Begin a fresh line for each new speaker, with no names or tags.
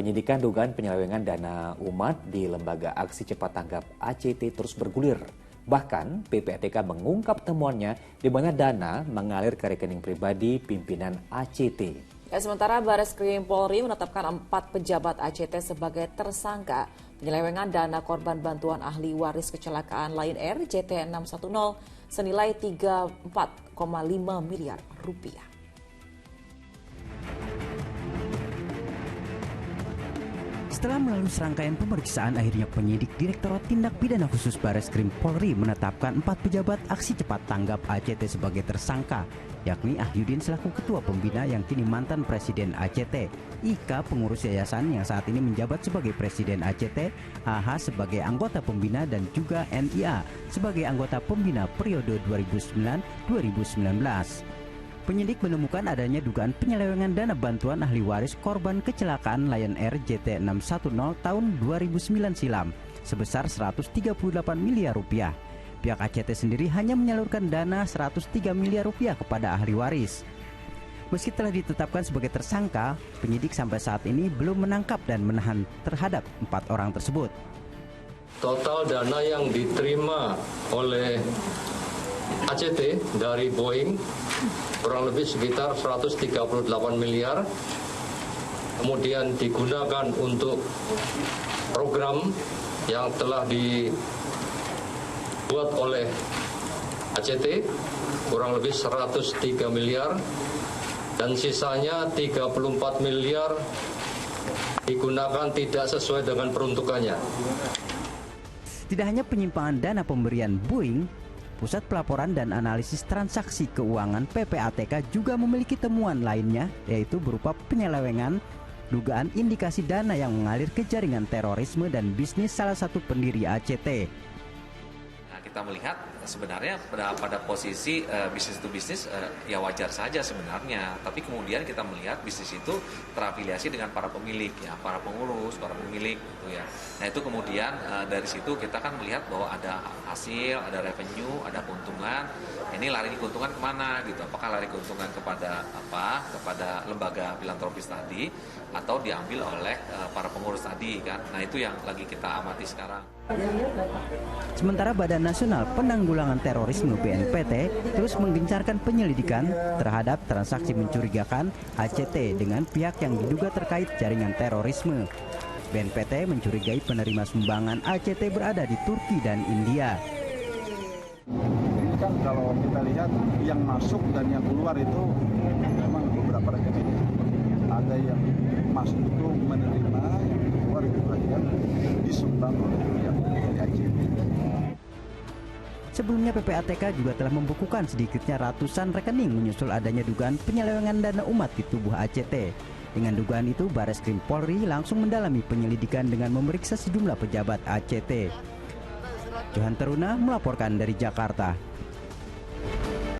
Penyidikan dugaan penyelewengan dana umat di Lembaga Aksi Cepat Tanggap ACT terus bergulir. Bahkan PPATK mengungkap temuannya di mana dana mengalir ke rekening pribadi pimpinan ACT.
Sementara Bareskrim Polri menetapkan 4 pejabat ACT sebagai tersangka penyelewengan dana korban bantuan ahli waris kecelakaan Lion Air JT610 senilai 34,5 miliar rupiah.
Setelah melalui serangkaian pemeriksaan, akhirnya penyidik Direktorat Tindak Pidana Khusus Bareskrim Polri menetapkan 4 pejabat Aksi Cepat Tanggap ACT sebagai tersangka, yakni Ahyudin selaku Ketua Pembina yang kini mantan Presiden ACT, Ika pengurus yayasan yang saat ini menjabat sebagai Presiden ACT, AH sebagai anggota pembina dan juga NIA sebagai anggota pembina periode 2009-2019. Penyidik menemukan adanya dugaan penyelewengan dana bantuan ahli waris korban kecelakaan Lion Air JT610 tahun 2009 silam sebesar 138 miliar rupiah. Pihak ACT sendiri hanya menyalurkan dana 103 miliar rupiah kepada ahli waris. Meski telah ditetapkan sebagai tersangka, penyidik sampai saat ini belum menangkap dan menahan terhadap 4 orang tersebut.
Total dana yang diterima oleh ACT dari Boeing kurang lebih sekitar 138 miliar, kemudian digunakan untuk program yang telah dibuat oleh ACT kurang lebih 103 miliar, dan sisanya 34 miliar digunakan tidak sesuai dengan peruntukannya.
Tidak hanya penyimpangan dana pemberian Boeing, Pusat Pelaporan dan Analisis Transaksi Keuangan PPATK juga memiliki temuan lainnya, yaitu berupa penyelewengan, dugaan indikasi dana yang mengalir ke jaringan terorisme dan bisnis salah satu pendiri ACT.
Kita melihat sebenarnya pada posisi bisnis itu bisnis ya wajar saja sebenarnya, tapi kemudian kita melihat bisnis itu terafiliasi dengan para pemilik, ya para pengurus, para pemilik gitu ya. Nah itu kemudian dari situ kita kan melihat bahwa ada hasil, ada revenue, ada keuntungan. Ini lari keuntungan kemana gitu? Apakah lari keuntungan kepada kepada lembaga filantropis tadi, atau diambil oleh para pengurus tadi kan? Nah itu yang lagi kita amati sekarang.
Sementara Badan Nasional Penanggulangan Terorisme BNPT terus menggencarkan penyelidikan terhadap transaksi mencurigakan ACT dengan pihak yang diduga terkait jaringan terorisme. BNPT mencurigai penerima sumbangan ACT berada di Turki dan India.
Ini kan kalau kita lihat yang masuk dan yang keluar itu memang beberapa rekening. Ada yang masuk itu menerima, yang keluar itu bagian disumbang oleh pihak ACT.
Sebelumnya PPATK juga telah membukukan sedikitnya ratusan rekening menyusul adanya dugaan penyelewengan dana umat di tubuh ACT. Dengan dugaan itu, Bareskrim Polri langsung mendalami penyelidikan dengan memeriksa sejumlah pejabat ACT. Johan Teruna melaporkan dari Jakarta.